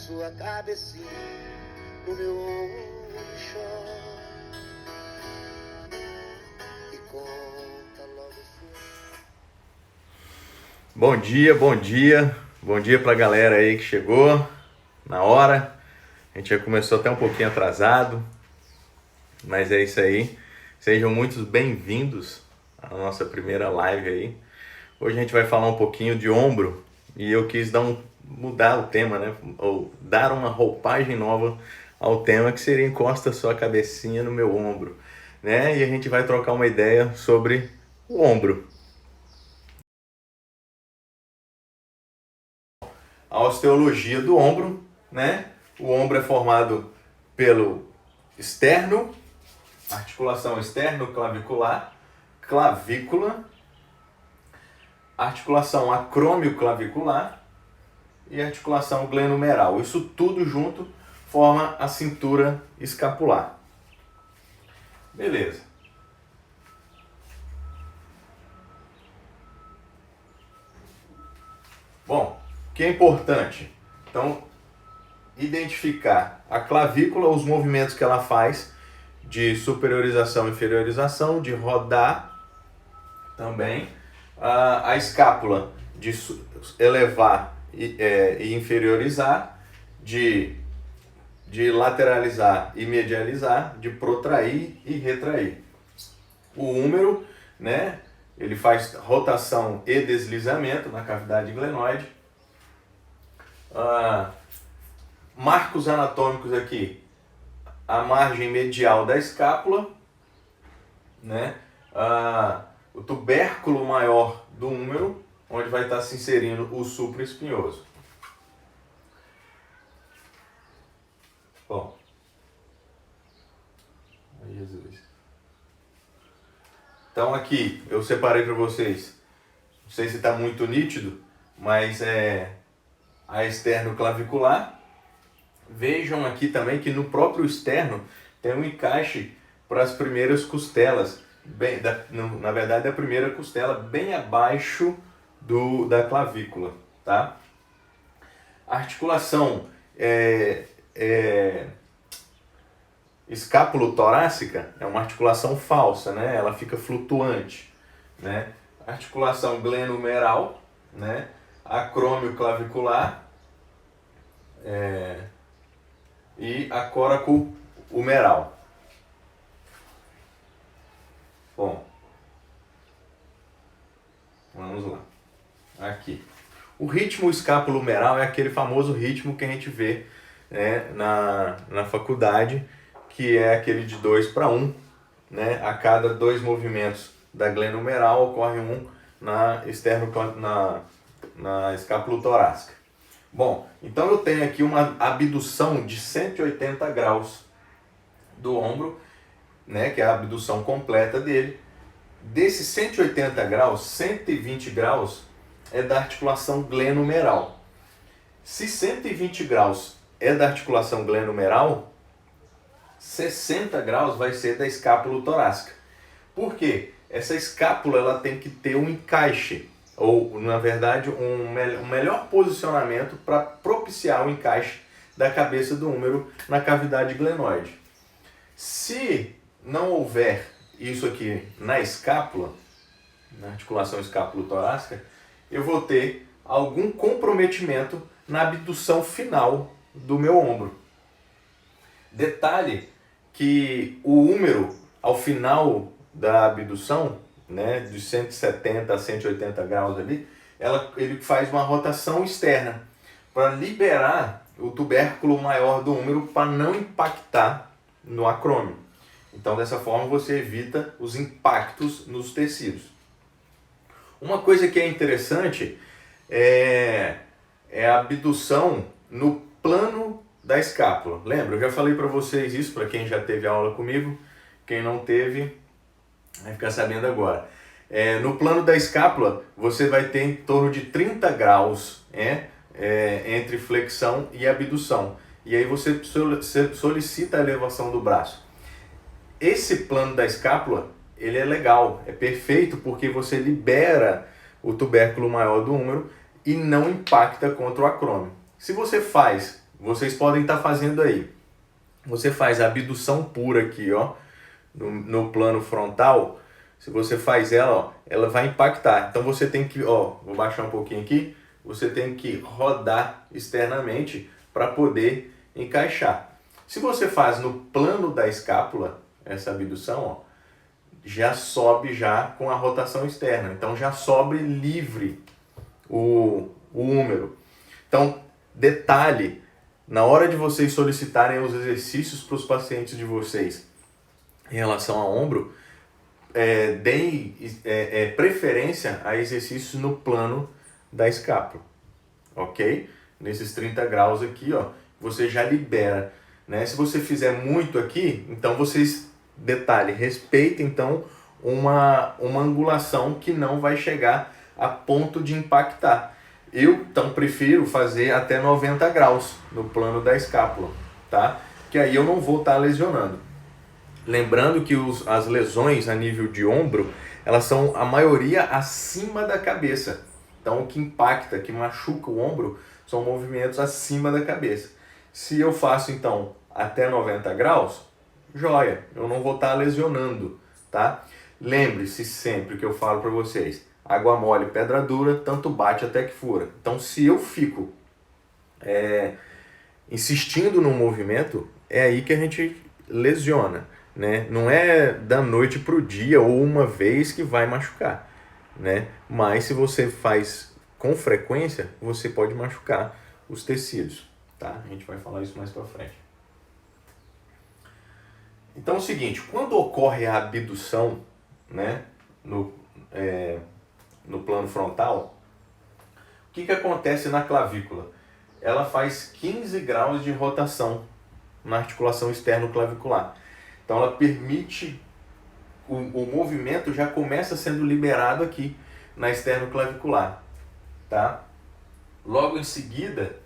sua cabecinha no meu ombro e chora e conta logo sua. Bom dia, bom dia. Bom dia pra galera aí que chegou na hora. A gente já começou até um pouquinho atrasado, mas é isso aí. Sejam muito bem-vindos à nossa primeira live aí. Hoje a gente vai falar um pouquinho de ombro e eu quis mudar o tema, né? Ou dar uma roupagem nova ao tema, que seria encosta sua cabecinha no meu ombro, né? E a gente vai trocar uma ideia sobre o ombro. A osteologia do ombro, né? O ombro é formado pelo externo, articulação externo-clavicular, clavícula, articulação acrômio-clavicular e articulação glenumeral. Isso tudo junto forma a cintura escapular. Beleza. Bom, o que é importante? Então, identificar a clavícula, os movimentos que ela faz de superiorização e inferiorização, de rodar também, a escápula de elevar e inferiorizar, de lateralizar e medializar, de protrair e retrair. O húmero, né, ele faz rotação e deslizamento na cavidade glenoide. Marcos anatômicos aqui: a margem medial da escápula, né? O tubérculo maior do húmero, onde vai estar se inserindo o supraespinhoso. Bom, ai Jesus. Então aqui eu separei para vocês, não sei se está muito nítido, mas é a externo-clavicular. Vejam aqui também que no próprio externo tem um encaixe para as primeiras costelas, na verdade a primeira costela bem abaixo da clavícula, tá? A articulação escápulo-torácica é uma articulação falsa, né? Ela fica flutuante, né? Articulação glenumeral, né? Acrômio-clavicular e a coraco-humeral. Bom, vamos lá. Aqui. O ritmo escápulo-humeral é aquele famoso ritmo que a gente vê, né, na faculdade, que é aquele de 2:1, né? A cada 2 movimentos da glenumeral ocorre um na escápulo-torácica. Bom, então eu tenho aqui uma abdução de 180 graus do ombro, né, que é a abdução completa dele. Desses 180 graus, 120 graus é da articulação glenumeral. Se 120 graus é da articulação glenumeral, 60 graus vai ser da escápula torácica. Por quê? Essa escápula ela tem que ter um encaixe, ou na verdade um melhor posicionamento para propiciar o encaixe da cabeça do húmero na cavidade glenoide. Se não houver isso aqui na escápula, na articulação escápulo-torácica, eu vou ter algum comprometimento na abdução final do meu ombro. Detalhe que o húmero, ao final da abdução, né, de 170 a 180 graus ali, ele faz uma rotação externa para liberar o tubérculo maior do húmero para não impactar no acrômio. Então, dessa forma, você evita os impactos nos tecidos. Uma coisa que é interessante é a abdução no plano da escápula. Lembra? Eu já falei para vocês isso, para quem já teve aula comigo. Quem não teve, vai ficar sabendo agora. No plano da escápula, você vai ter em torno de 30 graus entre flexão e abdução. E aí você solicita a elevação do braço. Esse plano da escápula, ele é legal, é perfeito, porque você libera o tubérculo maior do húmero e não impacta contra o acrômio. Se você faz vocês podem estar fazendo aí. Você faz a abdução pura aqui, ó, no plano frontal. Se você faz ela, ó, ela vai impactar. Então você tem que, ó, vou baixar um pouquinho aqui. Você tem que rodar externamente para poder encaixar. Se você faz no plano da escápula, essa abdução, ó, já sobe já com a rotação externa. Então já sobe livre o húmero. Então, detalhe, na hora de vocês solicitarem os exercícios para os pacientes de vocês em relação ao ombro, deem preferência a exercícios no plano da escápula, ok? Nesses 30 graus aqui, ó, você já libera, né? Se você fizer muito aqui, então vocês, detalhe, respeitem então uma angulação que não vai chegar a ponto de impactar. Eu, então, prefiro fazer até 90 graus no plano da escápula, tá? Que aí eu não vou estar lesionando. Lembrando que as lesões a nível de ombro, elas são a maioria acima da cabeça. Então, o que impacta, que machuca o ombro, são movimentos acima da cabeça. Se eu faço, então, até 90 graus, joia, eu não vou estar lesionando, tá? Lembre-se sempre que eu falo para vocês, água mole, pedra dura, tanto bate até que fura. Então, se eu fico insistindo no movimento, é aí que a gente lesiona, né? Não é da noite para o dia ou uma vez que vai machucar, né? Mas se você faz com frequência, você pode machucar os tecidos, tá? A gente vai falar isso mais para frente. Então é o seguinte, quando ocorre a abdução, né, no plano frontal, o que acontece na clavícula? Ela faz 15 graus de rotação na articulação externo-clavicular. Então ela permite, o movimento já começa sendo liberado aqui na externo-clavicular, tá? Logo em seguida,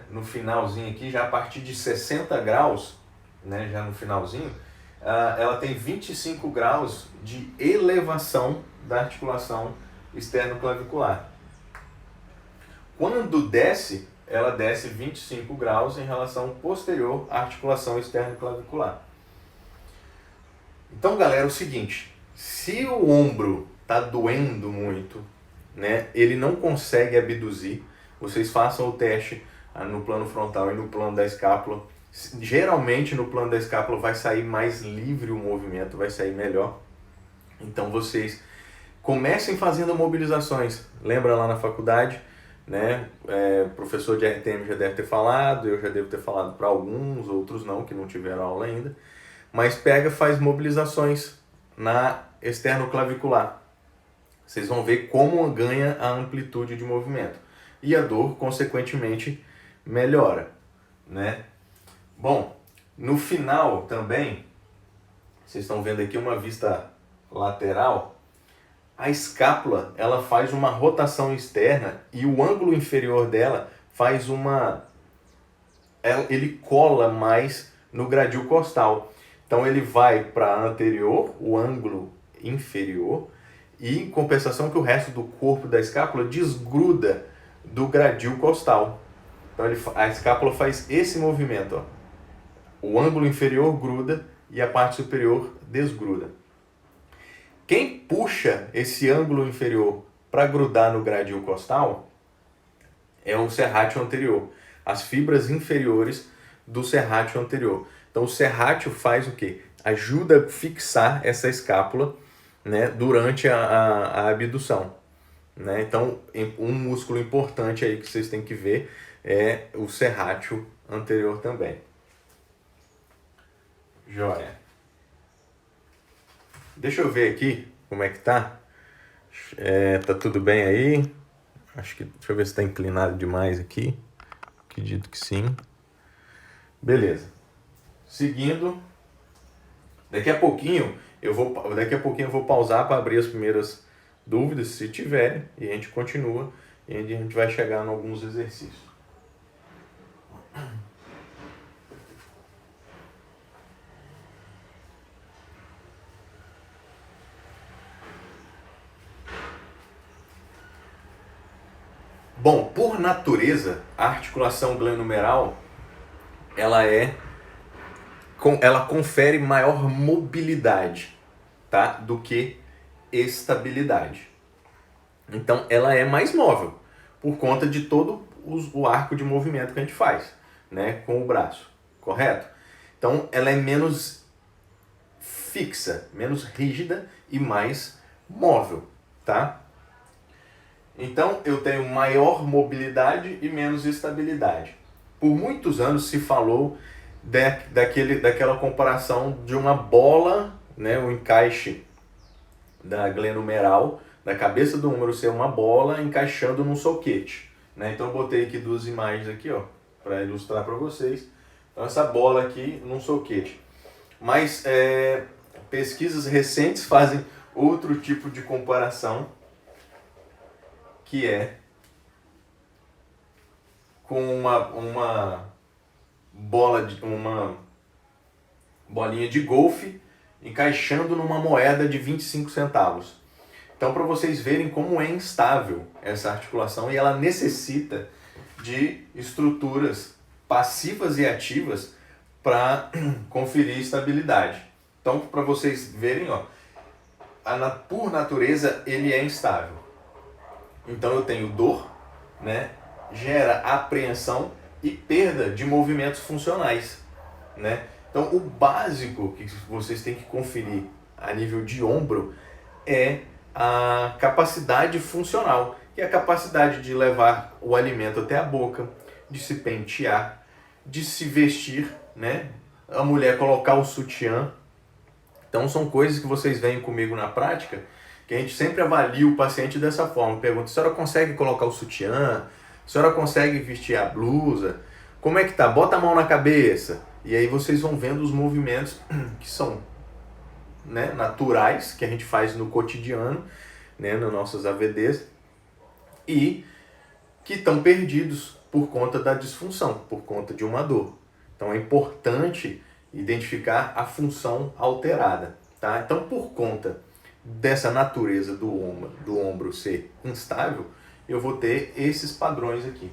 no finalzinho aqui, já a partir de 60 graus, né, já no finalzinho, ela tem 25 graus de elevação da articulação externo-clavicular. Quando desce, ela desce 25 graus em relação posterior à articulação externo-clavicular. Então, galera, é o seguinte, se o ombro está doendo muito, né, ele não consegue abduzir, vocês façam o teste no plano frontal e no plano da escápula. Geralmente no plano da escápula vai sair mais livre o movimento, vai sair melhor. Então vocês comecem fazendo mobilizações. Lembra lá na faculdade, né? O professor de RTM já deve ter falado, eu já devo ter falado para alguns, outros não, que não tiveram aula ainda. Mas faz mobilizações na externo-clavicular. Vocês vão ver como ganha a amplitude de movimento. E a dor, consequentemente, melhora, né? Bom, no final também, vocês estão vendo aqui uma vista lateral, a escápula, ela faz uma rotação externa e o ângulo inferior dela faz ele cola mais no gradil costal. Então ele vai para a o ângulo inferior, e em compensação que o resto do corpo da escápula desgruda do gradil costal. Então a escápula faz esse movimento, ó. O ângulo inferior gruda e a parte superior desgruda. Quem puxa esse ângulo inferior para grudar no gradil costal é o serrátil anterior, as fibras inferiores do serrátil anterior. Então o serrátil faz o quê? Ajuda a fixar essa escápula, né, durante a abdução, né? Então um músculo importante aí que vocês têm que ver é o serrátil anterior também. Joia. Deixa eu ver aqui como é que tá. Tá tudo bem aí? Deixa eu ver se está inclinado demais aqui. Acredito que sim. Beleza. Seguindo. Daqui a pouquinho eu vou pausar para abrir as primeiras dúvidas, se tiverem, e a gente continua. E a gente vai chegar em alguns exercícios. Bom, por natureza, a articulação glenohumeral, ela confere maior mobilidade, tá? Do que estabilidade. Então, ela é mais móvel, por conta de todo o arco de movimento que a gente faz, né? Com o braço, correto? Então, ela é menos fixa, menos rígida e mais móvel, tá? Então, eu tenho maior mobilidade e menos estabilidade. Por muitos anos se falou daquela comparação de uma bola, né, o encaixe da glenohumeral, da cabeça do húmero ser uma bola encaixando num soquete, né? Então eu botei aqui duas imagens aqui, ó, para ilustrar para vocês. Então essa bola aqui num soquete. Mas pesquisas recentes fazem outro tipo de comparação, que é com uma bolinha de golfe encaixando numa moeda de 25 centavos. Então, para vocês verem como é instável essa articulação, e ela necessita de estruturas passivas e ativas para conferir estabilidade. Então, para vocês verem, ó, por natureza ele é instável. Então eu tenho dor, né? Gera apreensão e perda de movimentos funcionais, né? Então o básico que vocês têm que conferir a nível de ombro é a capacidade funcional, que é a capacidade de levar o alimento até a boca, de se pentear, de se vestir, né? A mulher colocar o sutiã. Então são coisas que vocês veem comigo na prática, que a gente sempre avalia o paciente dessa forma. Pergunta: a senhora consegue colocar o sutiã? A senhora consegue vestir a blusa? Como é que tá? Bota a mão na cabeça. E aí vocês vão vendo os movimentos que são, né, naturais, que a gente faz no cotidiano, né, nas nossas AVDs, e que estão perdidos por conta da disfunção, por conta de uma dor. Então é importante identificar a função alterada, tá? Então, por conta dessa natureza do ombro ser instável, eu vou ter esses padrões aqui,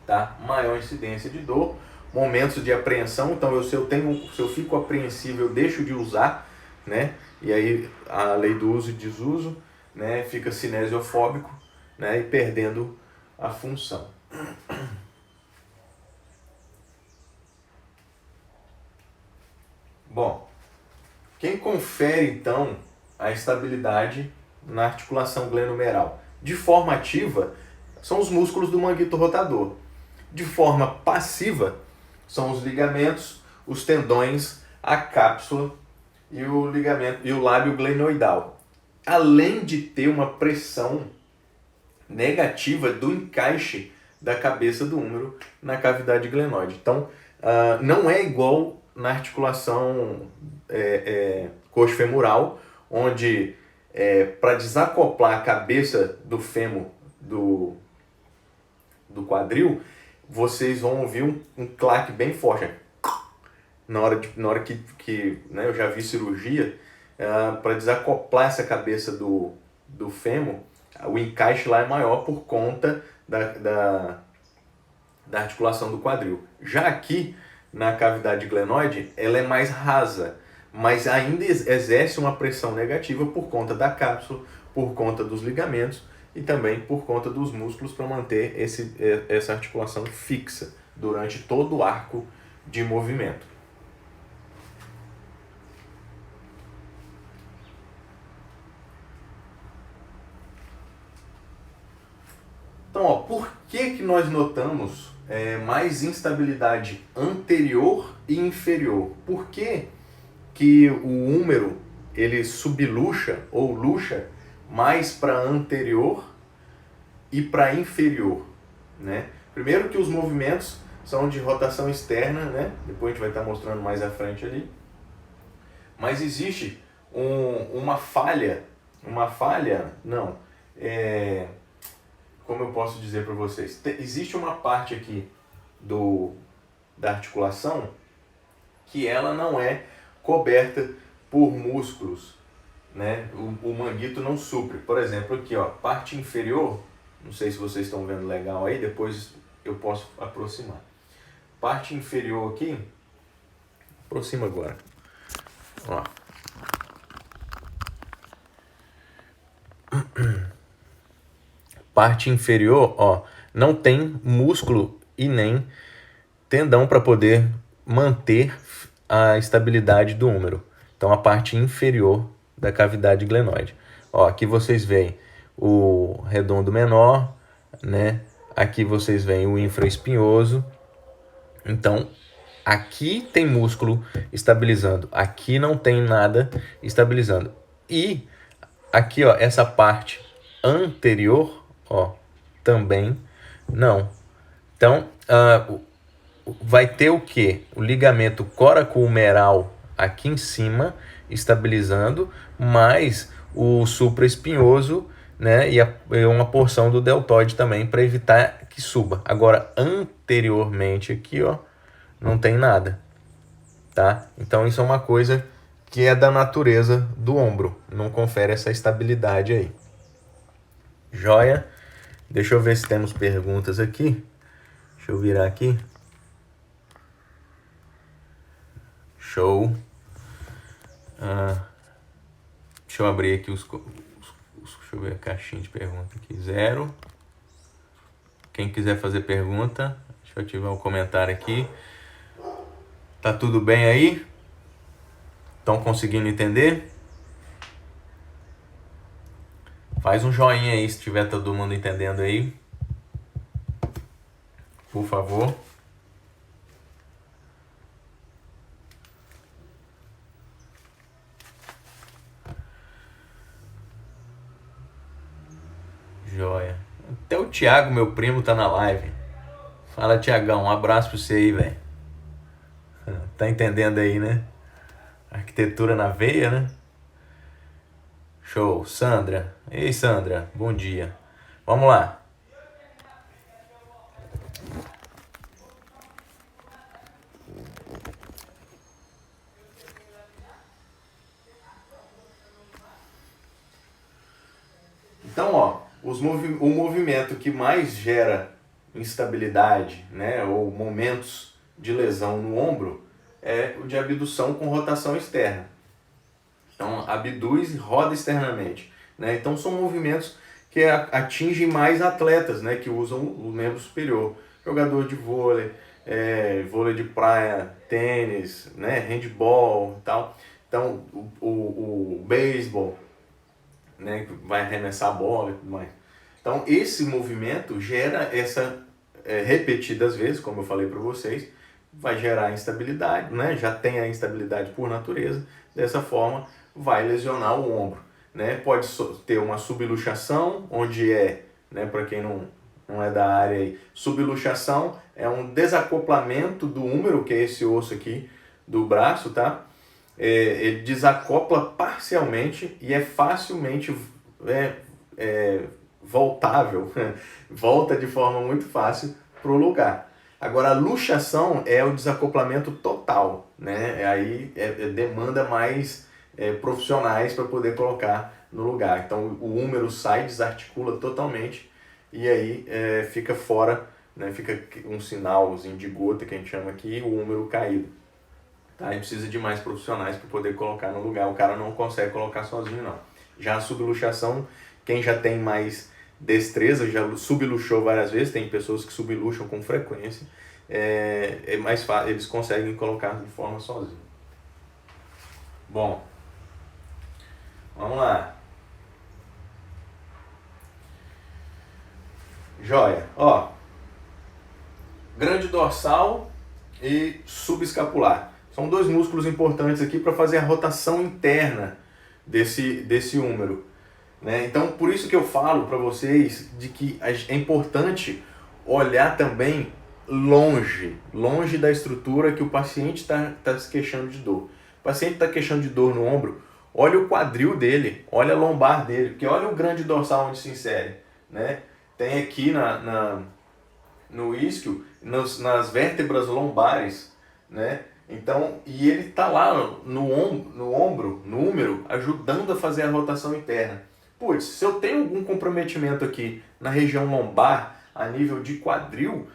tá? Maior incidência de dor, momentos de apreensão. Então, se eu fico apreensivo, eu deixo de usar, né? E aí a lei do uso e desuso, né? Fica cinesiofóbico, né? E perdendo a função. Bom, quem confere então a estabilidade na articulação glenohumeral de forma ativa são os músculos do manguito rotador. De forma passiva são os ligamentos, os tendões, a cápsula e o ligamento e o lábio glenoidal. Além de ter uma pressão negativa do encaixe da cabeça do húmero na cavidade glenoide. Então, não é igual na articulação coxofemoral, onde para desacoplar a cabeça do fêmur do quadril, vocês vão ouvir um claque bem forte. Na hora que né, eu já vi cirurgia, para desacoplar essa cabeça do fêmur, o encaixe lá é maior por conta da articulação do quadril. Já aqui, na cavidade glenoide, ela é mais rasa, mas ainda exerce uma pressão negativa por conta da cápsula, por conta dos ligamentos e também por conta dos músculos para manter essa articulação fixa durante todo o arco de movimento. Então, ó, por que nós notamos mais instabilidade anterior e inferior? Por que o húmero ele subluxa ou luxa mais para anterior e para inferior, né? Primeiro que os movimentos são de rotação externa, né? Depois a gente vai estar mostrando mais à frente ali. Mas existe uma falha, não, como eu posso dizer para vocês? Existe uma parte aqui da articulação que ela não é coberta por músculos, né? O manguito não supre. Por exemplo, aqui, ó, parte inferior, Não sei se vocês estão vendo legal aí, depois eu posso aproximar. Parte inferior aqui, aproxima agora. Ó. Parte inferior, ó, não tem músculo e nem tendão para poder manter a estabilidade do húmero. Então, a parte inferior da cavidade glenoide. Ó, aqui vocês veem o redondo menor, né? Aqui vocês veem o infraespinhoso. Então, aqui tem músculo estabilizando, aqui não tem nada estabilizando. E aqui, ó, essa parte anterior, ó, também não. Então, vai ter o que? O ligamento coracohumeral aqui em cima, estabilizando, mais o supraespinhoso, né? E uma porção do deltoide também, para evitar que suba. Agora, anteriormente aqui, ó, não tem nada, tá? Então, isso é uma coisa que é da natureza do ombro, não confere essa estabilidade aí. Joia? Deixa eu ver se temos perguntas aqui. Deixa eu virar aqui. Show. Deixa eu abrir aqui deixa eu ver a caixinha de pergunta aqui. 0. Quem quiser fazer pergunta, deixa eu ativar o comentário aqui. Tá tudo bem aí? Estão conseguindo entender? Faz um joinha aí se tiver todo mundo entendendo aí. Por favor. Joia. Até o Thiago, meu primo, tá na live. Fala, Thiagão, um abraço pra você aí, velho. Tá entendendo aí, né? Arquitetura na veia, né? Show. Sandra. Ei, Sandra. Bom dia. Vamos lá. Então, ó, o movimento que mais gera instabilidade, né, ou momentos de lesão no ombro é o de abdução com rotação externa. Então, abduz e roda externamente, né? Então, são movimentos que atingem mais atletas, né, que usam o membro superior. Jogador de vôlei, vôlei de praia, tênis, né, handball e tal. Então, o beisebol, né, que vai arremessar a bola e tudo mais. Então, esse movimento gera essa, repetidas vezes, como eu falei para vocês, vai gerar instabilidade, né? Já tem a instabilidade por natureza, dessa forma vai lesionar o ombro, né? Pode ter uma subluxação, onde né, para quem não é da área aí, subluxação é um desacoplamento do húmero, que é esse osso aqui do braço, tá? Ele desacopla parcialmente e é facilmente voltável, volta de forma muito fácil para o lugar. Agora, a luxação é o desacoplamento total, né? Aí demanda mais profissionais para poder colocar no lugar. Então, o húmero sai, desarticula totalmente e aí fica fora, né? Fica um sinalzinho de gota que a gente chama aqui, o húmero caído. Tá? E precisa de mais profissionais para poder colocar no lugar. O cara não consegue colocar sozinho, não. Já a subluxação, quem já tem mais destreza, já subluxou várias vezes, tem pessoas que subluxam com frequência, é mais fácil, eles conseguem colocar de forma sozinho. Bom, vamos lá. Joia. Ó, grande dorsal e subescapular. São dois músculos importantes aqui para fazer a rotação interna desse húmero, né? Então, por isso que eu falo para vocês de que é importante olhar também longe da estrutura que o paciente está se queixando de dor. O paciente está queixando de dor no ombro, olha o quadril dele, olha a lombar dele, porque olha o grande dorsal onde se insere, né? Tem aqui no isquio, nas vértebras lombares, né? Então, e ele está lá no ombro, no húmero, ajudando a fazer a rotação interna. putz, se eu tenho algum comprometimento aqui na região lombar, a nível de quadril,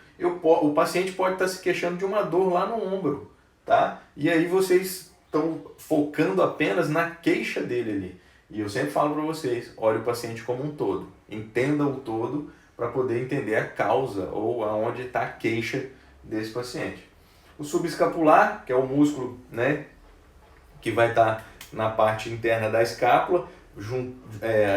o paciente pode estar se queixando de uma dor lá no ombro, tá? E aí vocês estão focando apenas na queixa dele ali. E eu sempre falo para vocês, olhe o paciente como um todo, entenda o todo para poder entender a causa ou aonde está a queixa desse paciente. O subescapular, que é o músculo, né, que vai estar na parte interna da escápula,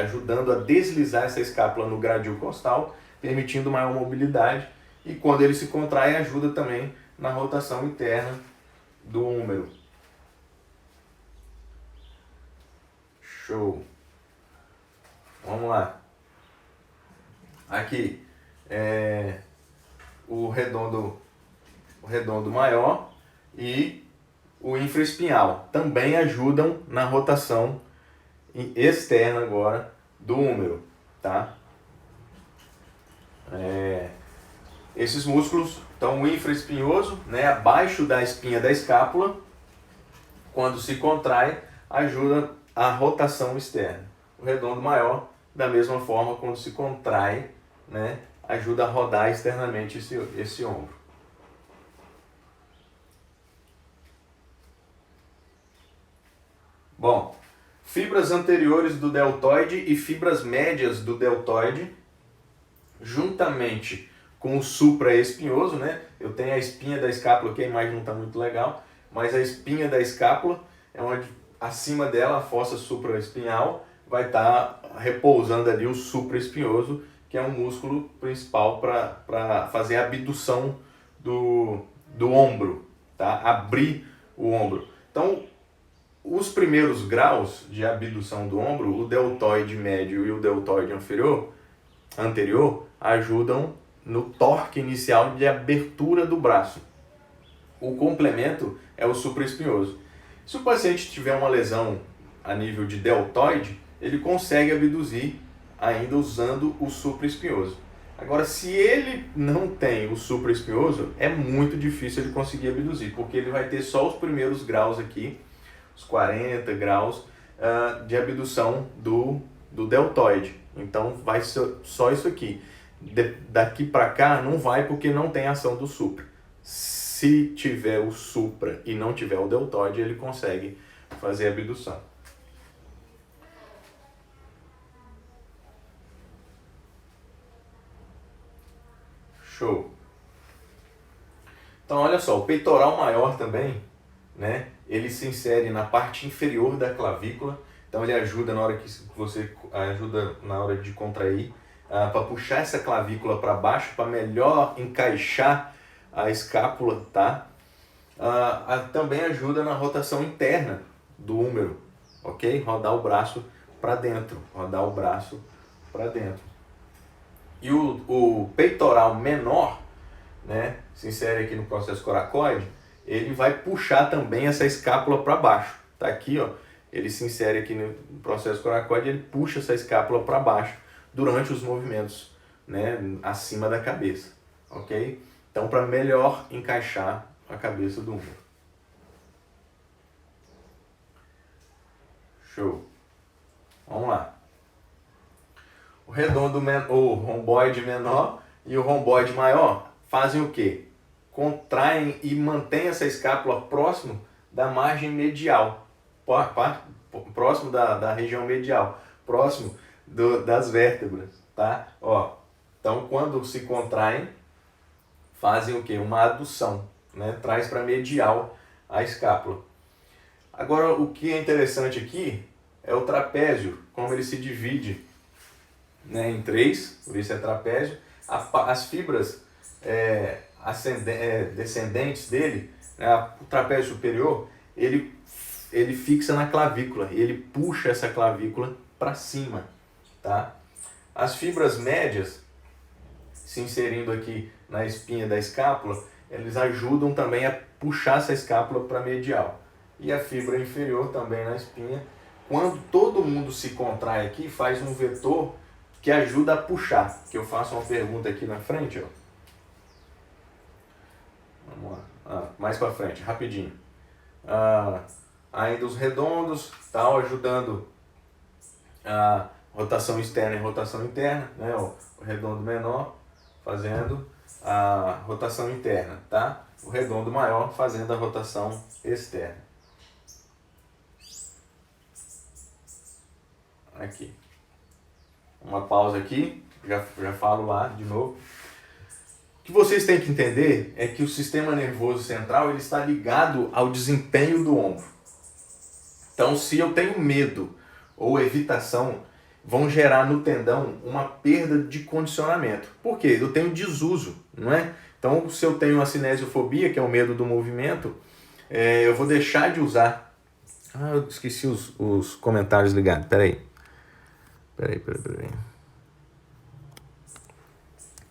ajudando a deslizar essa escápula no gradil costal, permitindo maior mobilidade. E quando ele se contrai, ajuda também na rotação interna do húmero. Show! Vamos lá. Aqui é o redondo maior e o infraespinhal. Também ajudam na rotação externa agora do húmero, tá? Esses músculos estão o infraespinhoso, né, abaixo da espinha da escápula, quando se contrai, ajuda a rotação externa. O redondo maior, da mesma forma, quando se contrai, né, ajuda a rodar externamente esse ombro. Bom, fibras anteriores do deltoide e fibras médias do deltoide, juntamente com o supraespinhoso, né? Eu tenho a espinha da escápula, que a imagem não está muito legal, mas a espinha da escápula é onde acima dela, a fossa supraespinhal, vai estar repousando ali o supraespinhoso, que é um músculo principal para fazer a abdução do ombro, tá? Abrir o ombro. Então, os primeiros graus de abdução do ombro, o deltoide médio e o deltoide anterior, ajudam no torque inicial de abertura do braço. O complemento é o supraespinhoso. Se o paciente tiver uma lesão a nível de deltoide, ele consegue abduzir ainda usando o supraespinhoso. Agora, se ele não tem o supraespinhoso, é muito difícil ele conseguir abduzir, porque ele vai ter só os primeiros graus aqui, os 40 graus de abdução do deltoide. Então, vai ser só isso aqui. Daqui para cá não vai porque não tem ação do supra. Se tiver o supra e não tiver o deltoide, ele consegue fazer a abdução. Show! Então olha só, o peitoral maior também, né? Ele se insere na parte inferior da clavícula. Então ele ajuda na hora que você ajuda na hora de contrair, para puxar essa clavícula para baixo, para melhor encaixar a escápula, tá? Também ajuda na rotação interna do húmero, ok? Rodar o braço para dentro, rodar o braço para dentro. E o peitoral menor, né, se insere aqui no processo coracoide, ele vai puxar também essa escápula para baixo. Tá aqui, ó, ele se insere aqui no processo coracoide, ele puxa essa escápula para baixo durante os movimentos, né, acima da cabeça, ok? Então, para melhor encaixar a cabeça do húmero. Show. Vamos lá. O romboide menor e o romboide maior fazem o quê? Contraem e mantêm essa escápula próximo da margem medial, próximo da região medial, próximo das vértebras, tá? Ó, então, quando se contraem, fazem o quê? Uma adução, né? Traz para medial a escápula. Agora, o que é interessante aqui é o trapézio, como ele se divide, né, em três, por isso é trapézio. As fibras descendentes dele, né, o trapézio superior, ele fixa na clavícula, ele puxa essa clavícula para cima, tá? As fibras médias, se inserindo aqui na espinha da escápula, eles ajudam também a puxar essa escápula para medial. E a fibra inferior também na espinha. Quando todo mundo se contrai aqui, faz um vetor que ajuda a puxar. Que eu faço uma pergunta aqui na frente, ó. Vamos lá. Mais para frente, rapidinho. Ainda os redondos, tal, ajudando rotação externa e rotação interna, né? O redondo menor fazendo a rotação interna, tá? O redondo maior fazendo a rotação externa. Aqui. Uma pausa aqui, já falo lá de novo. O que vocês têm que entender é que o sistema nervoso central ele está ligado ao desempenho do ombro. Então, se eu tenho medo ou evitação, vão gerar no tendão uma perda de condicionamento. Por quê? Eu tenho desuso, não é? Então, se eu tenho a cinesiofobia, que é o medo do movimento, eu vou deixar de usar. Ah, eu esqueci os comentários ligados. Peraí.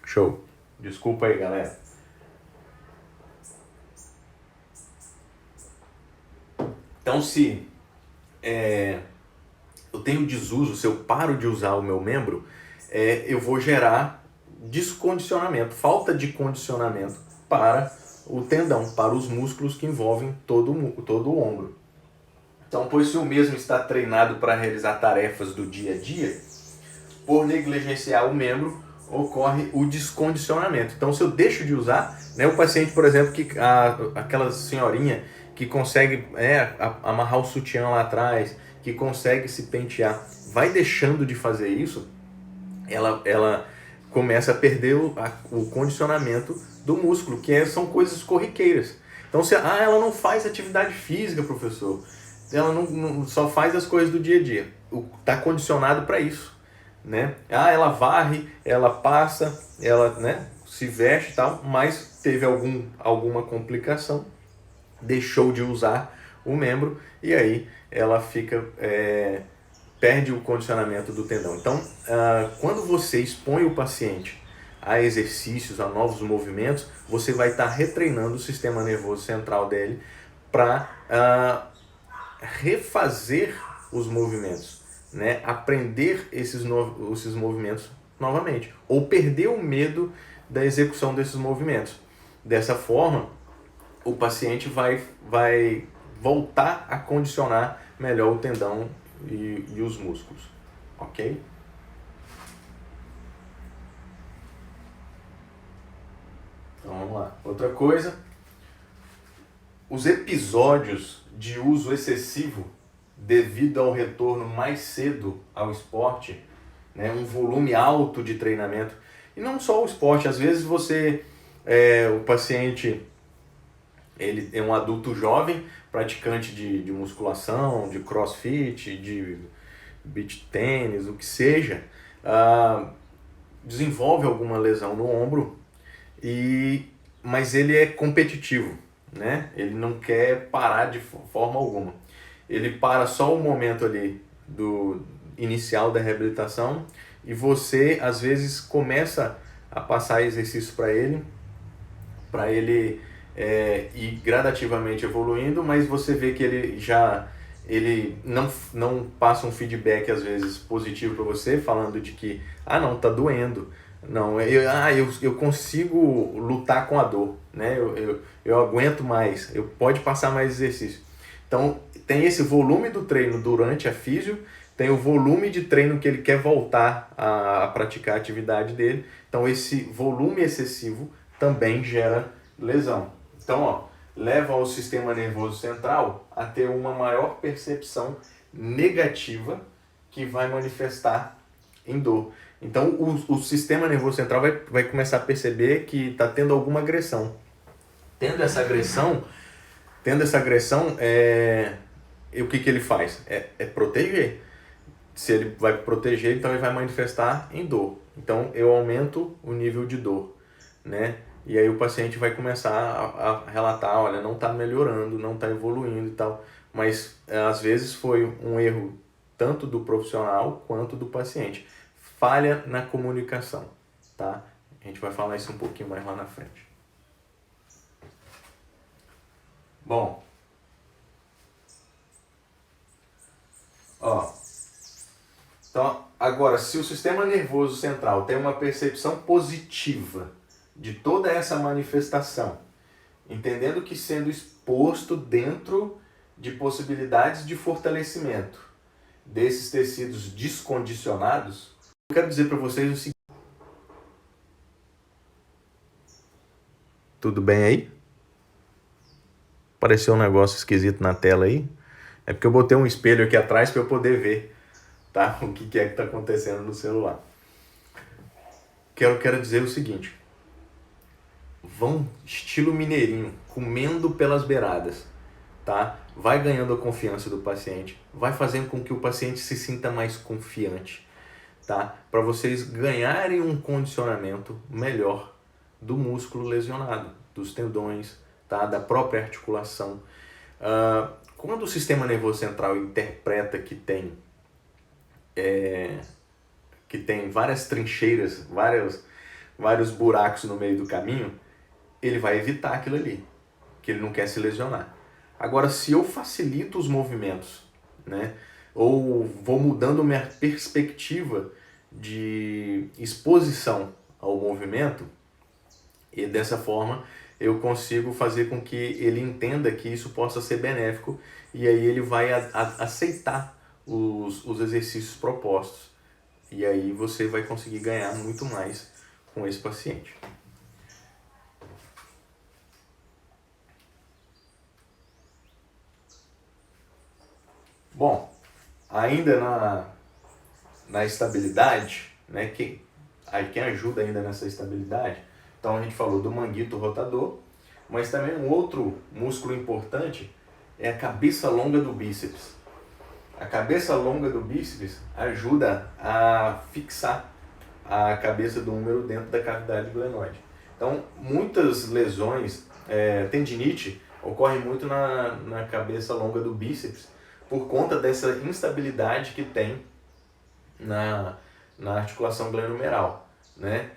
Show. Desculpa aí, galera. Então, se eu tenho desuso, se eu paro de usar o meu membro, eu vou gerar descondicionamento, falta de condicionamento para o tendão, para os músculos que envolvem todo o ombro. Então, pois se o mesmo está treinado para realizar tarefas do dia a dia, por negligenciar o membro, ocorre o descondicionamento. Então, se eu deixo de usar, né, o paciente, por exemplo, aquela senhorinha que consegue amarrar o sutiã lá atrás, que consegue se pentear, vai deixando de fazer isso, ela começa a perder o condicionamento do músculo, que são coisas corriqueiras. Então, ela não faz atividade física, professor, ela não só faz as coisas do dia a dia, está condicionado para isso, né? Ela varre, ela passa, ela, né, se veste e tal, mas teve alguma complicação, deixou de usar o membro e aí ela perde o condicionamento do tendão. Então, quando você expõe o paciente a exercícios, a novos movimentos, você vai estar retreinando o sistema nervoso central dele para refazer os movimentos, né? Aprender esses movimentos novamente, ou perder o medo da execução desses movimentos. Dessa forma, o paciente vai voltar a condicionar melhor o tendão e os músculos, ok? Então vamos lá. Outra coisa, os episódios de uso excessivo devido ao retorno mais cedo ao esporte, né, um volume alto de treinamento, e não só o esporte, às vezes o paciente, ele é um adulto jovem, praticante de musculação, de crossfit, de beach tênis, o que seja, desenvolve alguma lesão no ombro, mas ele é competitivo, né? Ele não quer parar de forma alguma. Ele para só o momento ali do inicial da reabilitação e você, às vezes, começa a passar exercício para ele ir gradativamente evoluindo, mas você vê que ele não passa um feedback, às vezes, positivo para você, falando de que, não, tá doendo. Não, eu consigo lutar com a dor, né? Eu aguento mais, pode passar mais exercício. Então, tem esse volume do treino durante a físio, tem o volume de treino que ele quer voltar a praticar a atividade dele. Então, esse volume excessivo também gera lesão. Então, leva o sistema nervoso central a ter uma maior percepção negativa que vai manifestar em dor. Então, o sistema nervoso central vai começar a perceber que está tendo alguma agressão. Tendo essa agressão, o que ele faz? É proteger. Se ele vai proteger, então ele vai manifestar em dor. Então, eu aumento o nível de dor, né? E aí o paciente vai começar a relatar, olha, não está melhorando, não está evoluindo e tal. Mas, às vezes, foi um erro tanto do profissional quanto do paciente. Falha na comunicação, tá? A gente vai falar isso um pouquinho mais lá na frente. Bom, então, agora, se o sistema nervoso central tem uma percepção positiva de toda essa manifestação, entendendo que sendo exposto dentro de possibilidades de fortalecimento, desses tecidos descondicionados, eu quero dizer para vocês o seguinte. Tudo bem aí? Apareceu um negócio esquisito na tela aí? É porque eu botei um espelho aqui atrás para eu poder ver, tá? O que é que está acontecendo no celular. Quero dizer o seguinte. Vão estilo mineirinho, comendo pelas beiradas, tá? Vai ganhando a confiança do paciente, vai fazendo com que o paciente se sinta mais confiante, tá? Para vocês ganharem um condicionamento melhor do músculo lesionado, dos tendões, tá? Da própria articulação. Quando o sistema nervoso central interpreta que tem várias trincheiras, vários buracos no meio do caminho, ele vai evitar aquilo ali, que ele não quer se lesionar. Agora, se eu facilito os movimentos, né, ou vou mudando minha perspectiva de exposição ao movimento, e dessa forma eu consigo fazer com que ele entenda que isso possa ser benéfico, e aí ele vai aceitar os exercícios propostos. E aí você vai conseguir ganhar muito mais com esse paciente. Bom, ainda na estabilidade, né, quem ajuda ainda nessa estabilidade, então a gente falou do manguito rotador, mas também um outro músculo importante é a cabeça longa do bíceps. A cabeça longa do bíceps ajuda a fixar a cabeça do húmero dentro da cavidade glenoide. Então, muitas lesões, tendinite, ocorre muito na cabeça longa do bíceps, por conta dessa instabilidade que tem na articulação glenohumeral, né?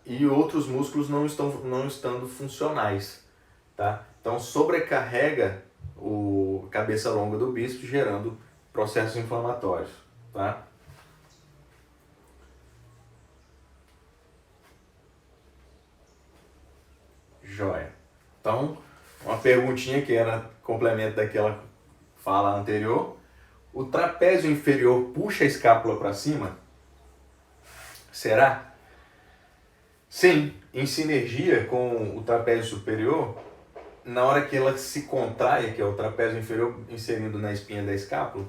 E outros músculos não estando funcionais, tá? Então sobrecarrega a cabeça longa do bíceps, gerando processos inflamatórios, tá? Joia. Então, uma perguntinha que era complemento daquela fala anterior. O trapézio inferior puxa a escápula para cima? Será? Sim, em sinergia com o trapézio superior, na hora que ela se contrai, que é o trapézio inferior inserindo na espinha da escápula,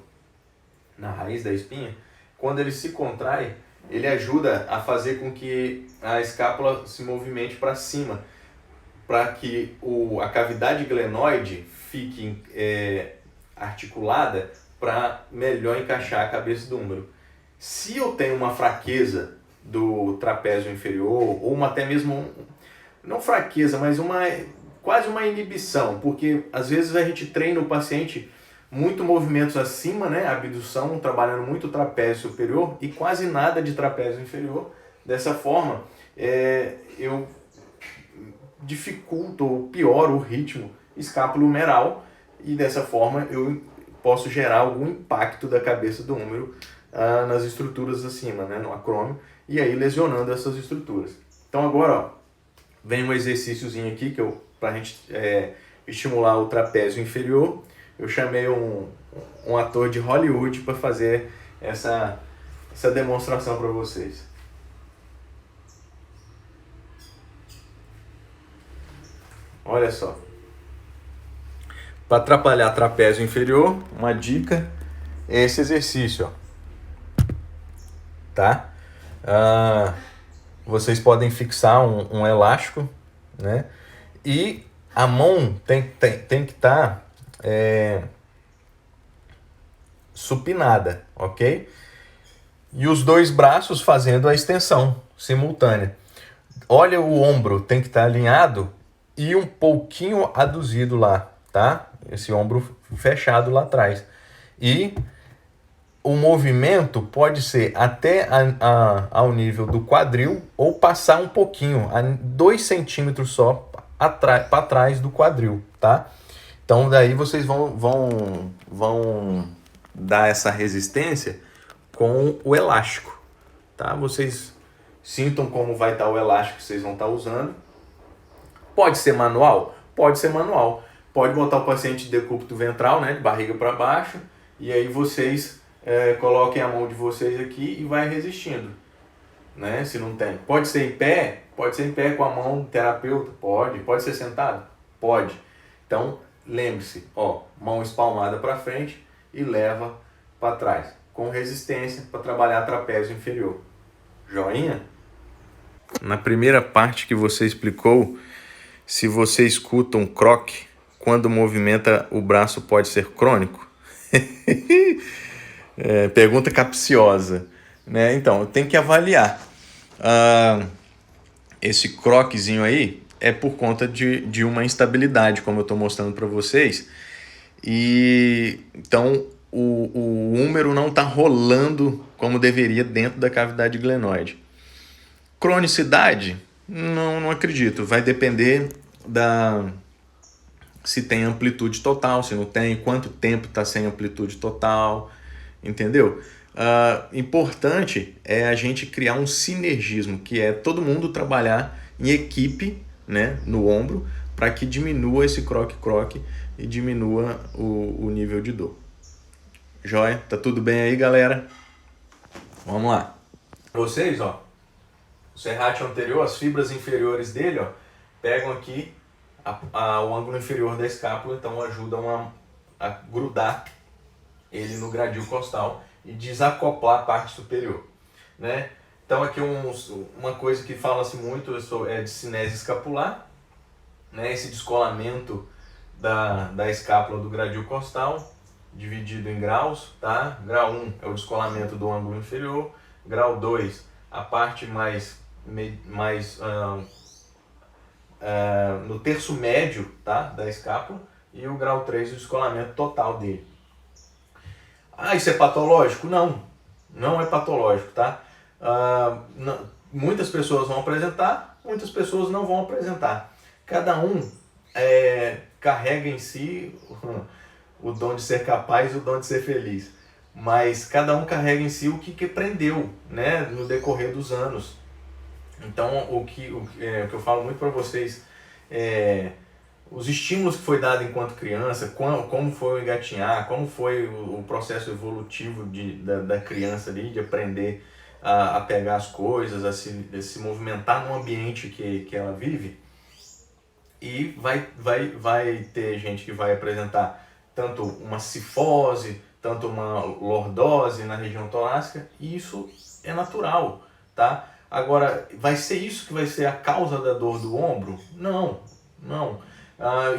na raiz da espinha, quando ele se contrai, ele ajuda a fazer com que a escápula se movimente para cima, para que a cavidade glenoide fique articulada para melhor encaixar a cabeça do húmero. Se eu tenho uma fraqueza do trapézio inferior, ou até mesmo, não fraqueza, mas quase uma inibição, porque às vezes a gente treina o paciente muito movimentos acima, né, abdução, trabalhando muito o trapézio superior e quase nada de trapézio inferior. Dessa forma, eu dificulto ou pioro o ritmo escapulo-humeral e dessa forma eu posso gerar algum impacto da cabeça do húmero nas estruturas acima, né, no acrômio, e aí lesionando essas estruturas. Então agora, ó, vem um exercíciozinho aqui que para a gente estimular o trapézio inferior. Eu chamei um ator de Hollywood para fazer essa demonstração para vocês. Olha só. Para atrapalhar trapézio inferior, uma dica é esse exercício, ó. Tá? Vocês podem fixar um elástico, né? E a mão tem que estar supinada, ok? E os dois braços fazendo a extensão simultânea. Olha, o ombro tem que estar alinhado e um pouquinho aduzido lá, tá? Esse ombro fechado lá atrás. E o movimento pode ser até ao nível do quadril ou passar um pouquinho, a 2 centímetros só para trás do quadril, tá? Então daí vocês vão dar essa resistência com o elástico, tá? Vocês sintam como vai estar o elástico que vocês vão estar usando. Pode ser manual? Pode ser manual. Pode botar o paciente de decúbito ventral, né, de barriga para baixo, e aí vocês coloquem a mão de vocês aqui e vai resistindo, né? Se não tem. Pode ser em pé com a mão do terapeuta, pode ser sentado, pode. Então, lembre-se, ó, mão espalmada para frente e leva para trás, com resistência para trabalhar trapézio inferior. Joinha? Na primeira parte que você explicou, se você escuta um croque, quando movimenta o braço pode ser crônico? Pergunta capciosa, né? Então, tem que avaliar. Esse croquezinho aí é por conta de uma instabilidade, como eu estou mostrando para vocês. E então o húmero não está rolando como deveria dentro da cavidade glenoide. Cronicidade? Não acredito. Vai depender se tem amplitude total, se não tem, quanto tempo está sem amplitude total, entendeu? Importante é a gente criar um sinergismo, que é todo mundo trabalhar em equipe, né, no ombro, para que diminua esse croque-croque e diminua o nível de dor. Joia? Tá tudo bem aí, galera? Vamos lá. Vocês, ó, o serrátil anterior, as fibras inferiores dele, ó, pegam aqui o ângulo inferior da escápula, então ajudam a grudar ele no gradil costal e desacoplar a parte superior, né? Então aqui uma coisa que fala-se muito é de cinese escapular, né? Esse descolamento da escápula do gradil costal, dividido em graus, tá? Grau 1 é o descolamento do ângulo inferior, grau 2 a parte mais no terço médio, tá? Da escápula, e o grau 3 o descolamento total dele. Isso é patológico? Não é patológico, tá? Muitas pessoas vão apresentar, muitas pessoas não vão apresentar. Cada um carrega em si o dom de ser capaz e o dom de ser feliz. Mas cada um carrega em si o que aprendeu, né, no decorrer dos anos. Então, o que eu falo muito para vocês os estímulos que foi dado enquanto criança, como foi o engatinhar, como foi o processo evolutivo da criança ali, de aprender a pegar as coisas, a se movimentar no ambiente que ela vive. E vai ter gente que vai apresentar tanto uma cifose, tanto uma lordose na região torácica, e isso é natural, tá? Agora, vai ser isso que vai ser a causa da dor do ombro? Não.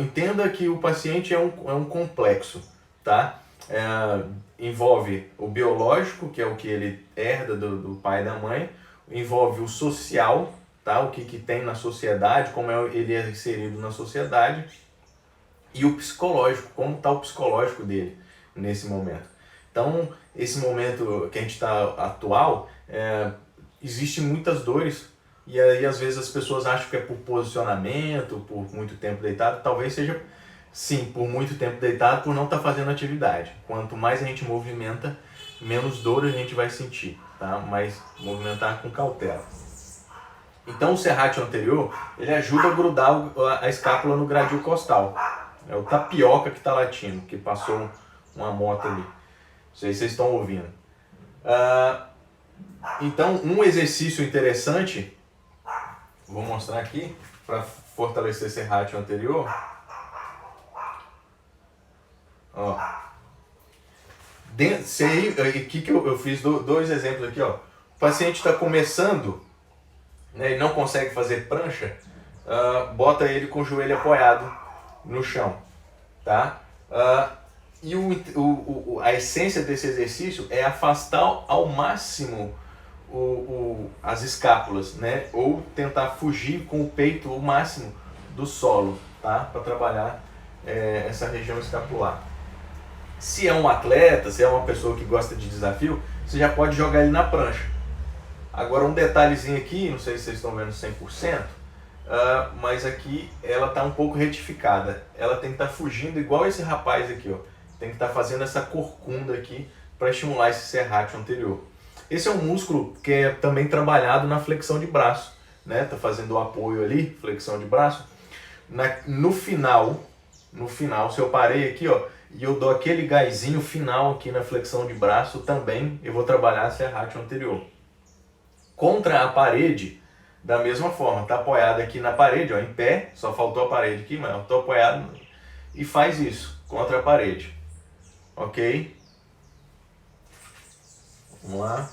Entenda que o paciente é um complexo, tá? Envolve o biológico, que é o que ele herda do pai e da mãe, envolve o social, tá? O que tem na sociedade, como ele é inserido na sociedade, e o psicológico, como está o psicológico dele nesse momento. Então, esse momento que a gente está atual, existem muitas dores, e aí às vezes as pessoas acham que é por posicionamento, por muito tempo deitado. Talvez seja, sim, por muito tempo deitado, por não estar fazendo atividade. Quanto mais a gente movimenta, menos dor a gente vai sentir, tá? Mas movimentar com cautela. Então o serrátil anterior, ele ajuda a grudar a escápula no gradil costal. É o tapioca que está latindo, que passou uma moto ali. Não sei se vocês estão ouvindo. Então, um exercício interessante, vou mostrar aqui, para fortalecer esse serrátil anterior. Ó. Aqui que eu fiz dois exemplos aqui, ó. O paciente está começando, né, e não consegue fazer prancha, bota ele com o joelho apoiado no chão, tá? E a essência desse exercício é afastar ao máximo as escápulas, né? Ou tentar fugir com o peito o máximo do solo, tá? Para trabalhar essa região escapular. Se é um atleta, se é uma pessoa que gosta de desafio, você já pode jogar ele na prancha. Agora um detalhezinho aqui, não sei se vocês estão vendo 100%, mas aqui ela está um pouco retificada. Ela tem que estar fugindo igual esse rapaz aqui, ó. Tem que estar fazendo essa corcunda aqui para estimular esse serrátil anterior. Esse é um músculo que é também trabalhado na flexão de braço, né? Tá fazendo o apoio ali, flexão de braço. No final no final. Se eu parei aqui, ó, e eu dou aquele gásinho final aqui na flexão de braço, também eu vou trabalhar a serrátil anterior. Contra a parede, da mesma forma, tá apoiado aqui na parede, ó, em pé, só faltou a parede aqui, mas eu tô apoiado e faz isso, contra a parede. Ok? Vamos lá.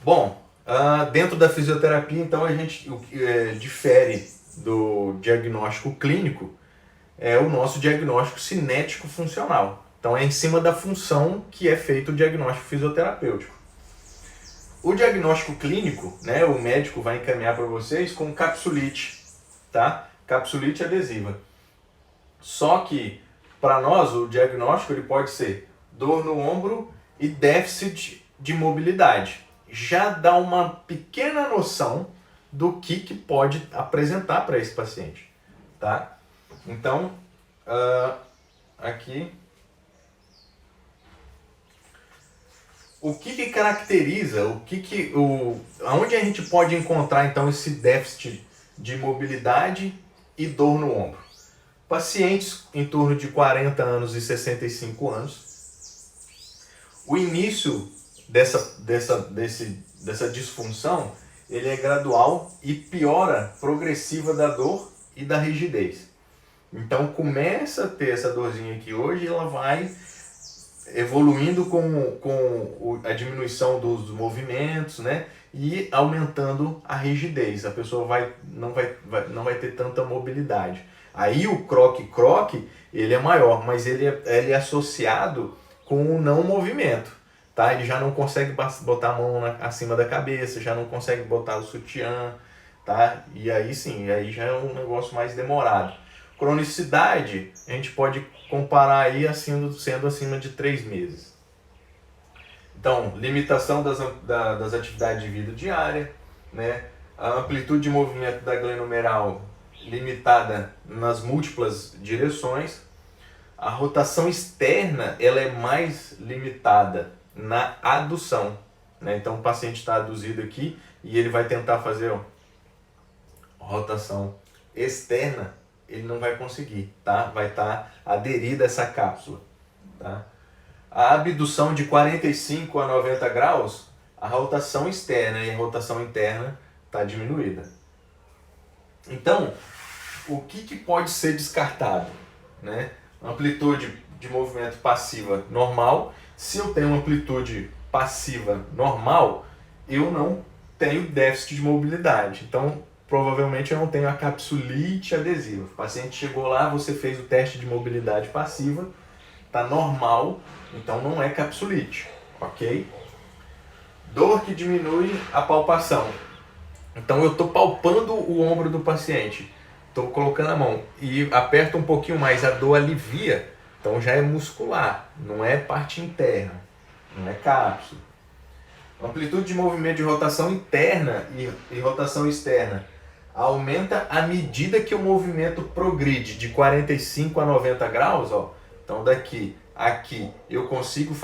Bom, dentro da fisioterapia, então, a gente difere do diagnóstico clínico, é o nosso diagnóstico cinético funcional. Então, é em cima da função que é feito o diagnóstico fisioterapêutico. O diagnóstico clínico, né, o médico vai encaminhar para vocês com capsulite, tá? Capsulite adesiva. Só que, para nós, o diagnóstico ele pode ser dor no ombro e déficit de mobilidade. Já dá uma pequena noção do que pode apresentar para esse paciente, tá? Então, aqui, o que caracteriza, aonde a gente pode encontrar então esse déficit de mobilidade e dor no ombro? Pacientes em torno de 40 anos e 65 anos, o início dessa disfunção ele é gradual e piora progressiva da dor e da rigidez. Então começa a ter essa dorzinha aqui hoje, ela vai evoluindo com a diminuição dos movimentos, né? E aumentando a rigidez. A pessoa não vai ter tanta mobilidade. Aí o croque-croque ele é maior, mas ele é associado com o não movimento. Tá? Ele já não consegue botar a mão acima da cabeça, já não consegue botar o sutiã, tá? E aí sim, aí já é um negócio mais demorado. Cronicidade, a gente pode comparar aí sendo acima de 3 meses. Então, limitação das atividades de vida diária, né? A amplitude de movimento da glenomeral limitada nas múltiplas direções. A rotação externa ela é mais limitada na adução, né? Então o paciente está aduzido aqui e ele vai tentar fazer rotação externa, ele não vai conseguir, tá? Vai estar aderida a essa cápsula, tá? A abdução de 45 a 90 graus, a rotação externa e a rotação interna está diminuída. Então, o que pode ser descartado, né? Amplitude de movimento passiva normal. Se eu tenho uma amplitude passiva normal, eu não tenho déficit de mobilidade. Então, provavelmente eu não tenho a capsulite adesiva. O paciente chegou lá, você fez o teste de mobilidade passiva, está normal, então não é capsulite, ok? Dor que diminui a palpação. Então eu estou palpando o ombro do paciente, estou colocando a mão e aperto um pouquinho mais, a dor alivia, então já é muscular, não é parte interna, não é cápsula. Amplitude de movimento de rotação interna e rotação externa aumenta à medida que o movimento progride de 45 a 90 graus, ó. Então daqui a aqui eu consigo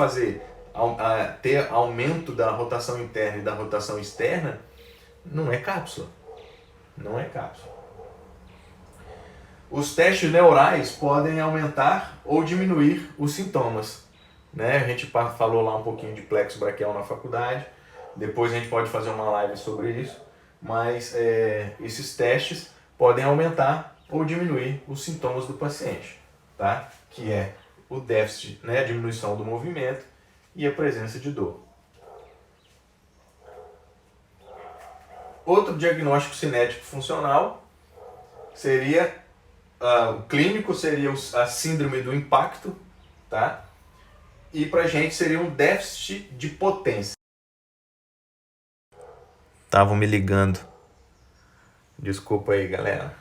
ter aumento da rotação interna e da rotação externa, não é cápsula, não é cápsula. Os testes neurais podem aumentar ou diminuir os sintomas, né? A gente falou lá um pouquinho de plexo braquial na faculdade, depois a gente pode fazer uma live sobre isso, mas esses testes podem aumentar ou diminuir os sintomas do paciente, tá? Que é o déficit, né? A diminuição do movimento e a presença de dor. Outro diagnóstico cinético funcional seria, o clínico seria a síndrome do impacto, tá? E pra gente seria um déficit de potência. Estavam me ligando. Desculpa aí, galera.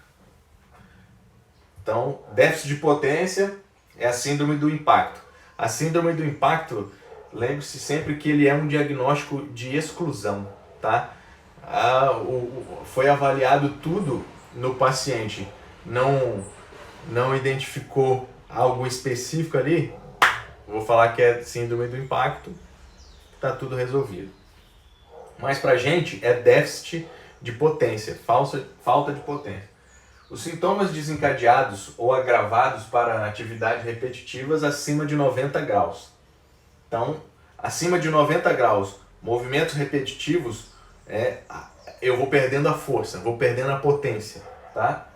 Então, déficit de potência é a síndrome do impacto. A síndrome do impacto, lembre-se sempre que ele é um diagnóstico de exclusão, tá? Foi avaliado tudo no paciente, não identificou algo específico ali, vou falar que é síndrome do impacto, tá tudo resolvido. Mas pra gente é déficit de potência, falta de potência. Os sintomas desencadeados ou agravados para atividades repetitivas acima de 90 graus. Então, acima de 90 graus, movimentos repetitivos, eu vou perdendo a força, vou perdendo a potência, tá?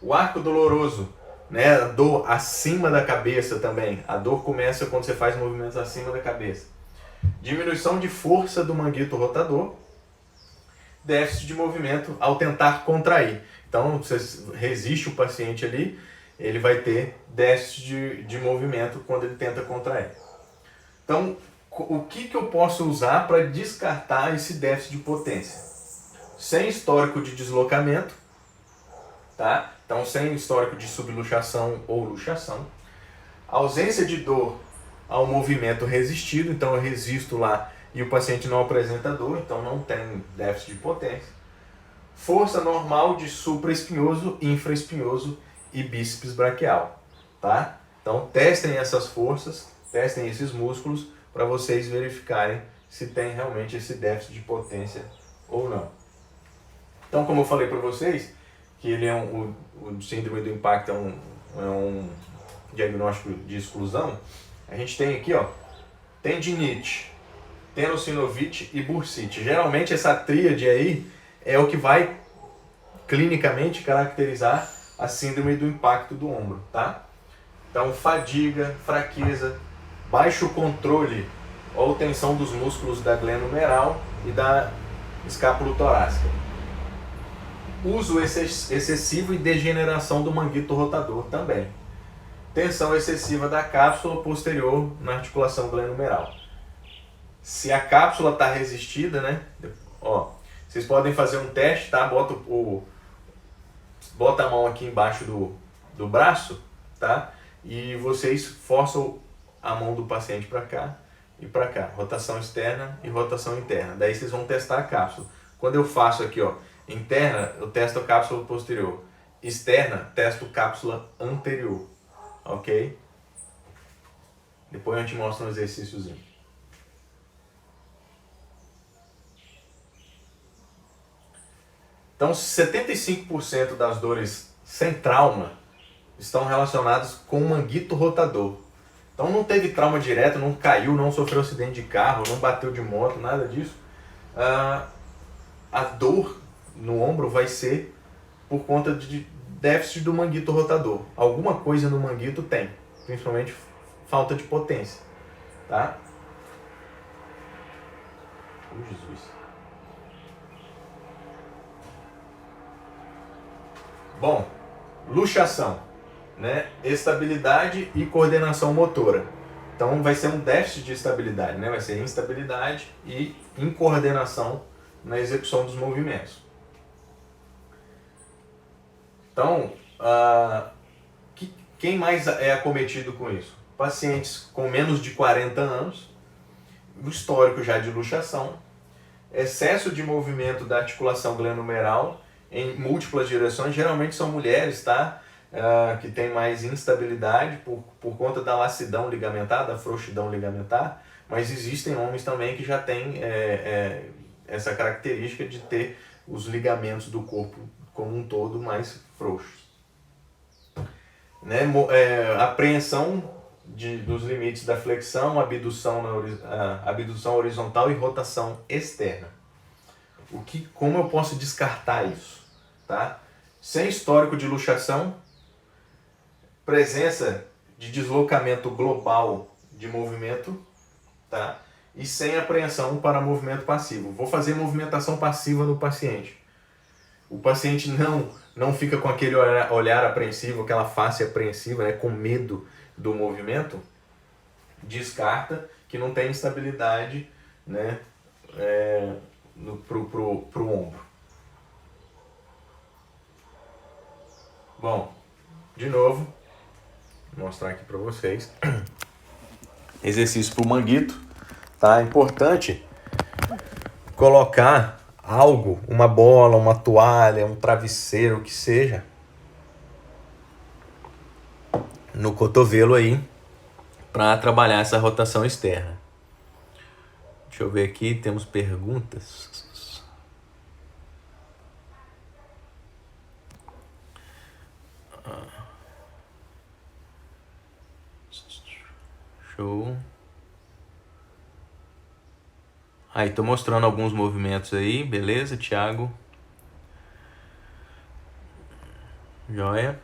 O arco doloroso, né? A dor acima da cabeça também. A dor começa quando você faz movimentos acima da cabeça. Diminuição de força do manguito rotador. Déficit de movimento ao tentar contrair. Então, você resiste o paciente ali, ele vai ter déficit de movimento quando ele tenta contrair. Então, o que eu posso usar para descartar esse déficit de potência? Sem histórico de deslocamento, tá? Então, sem histórico de subluxação ou luxação. Ausência de dor ao movimento resistido, então eu resisto lá e o paciente não apresenta dor, então não tem déficit de potência. Força normal de supraespinhoso, infraespinhoso e bíceps braquial, tá? Então testem essas forças, testem esses músculos para vocês verificarem se tem realmente esse déficit de potência ou não. Então, como eu falei para vocês, que ele o síndrome do impacto é um diagnóstico de exclusão, a gente tem aqui, ó, tendinite, tenossinovite e bursite. Geralmente essa tríade aí é o que vai clinicamente caracterizar a síndrome do impacto do ombro, tá? Então, fadiga, fraqueza, baixo controle ou tensão dos músculos da glenohumeral e da escápulo-torácica. Uso excessivo e degeneração do manguito rotador também. Tensão excessiva da cápsula posterior na articulação glenohumeral. Se a cápsula está resistida, né? Ó, vocês podem fazer um teste, tá? Bota a mão aqui embaixo do braço, tá? E vocês forçam a mão do paciente para cá e para cá. Rotação externa e rotação interna. Daí vocês vão testar a cápsula. Quando eu faço aqui, ó, interna, eu testo a cápsula posterior. Externa, testo cápsula anterior. Ok? Depois a gente mostra um exercíciozinho. Então, 75% das dores sem trauma estão relacionadas com o manguito rotador. Então, não teve trauma direto, não caiu, não sofreu acidente de carro, não bateu de moto, nada disso. A dor no ombro vai ser por conta de déficit do manguito rotador. Alguma coisa no manguito tem, principalmente falta de potência, tá? Oh, Jesus. Bom, luxação, né? Estabilidade e coordenação motora. Então vai ser um déficit de estabilidade, né? Vai ser instabilidade e incoordenação na execução dos movimentos. Então, quem mais é acometido com isso? Pacientes com menos de 40 anos, o histórico já de luxação, excesso de movimento da articulação glenohumeral em múltiplas direções, geralmente são mulheres, tá? Que tem mais instabilidade por conta da laxidão ligamentar, da frouxidão ligamentar, mas existem homens também que já têm essa característica de ter os ligamentos do corpo como um todo mais frouxos. Né? Apreensão dos limites da flexão, abdução horizontal e rotação externa. Como eu posso descartar isso? Tá? Sem histórico de luxação, presença de deslocamento global de movimento, tá? E sem apreensão para movimento passivo. Vou fazer movimentação passiva no paciente. O paciente não fica com aquele olhar apreensivo, aquela face apreensiva, né, com medo do movimento, descarta que não tem estabilidade, né, pro ombro. Bom, de novo, vou mostrar aqui para vocês. Exercício para o manguito, tá? É importante colocar algo, uma bola, uma toalha, um travesseiro, o que seja, no cotovelo aí, para trabalhar essa rotação externa. Deixa eu ver aqui, temos perguntas. Show. Aí, tô mostrando alguns movimentos aí, beleza, Thiago? Joia.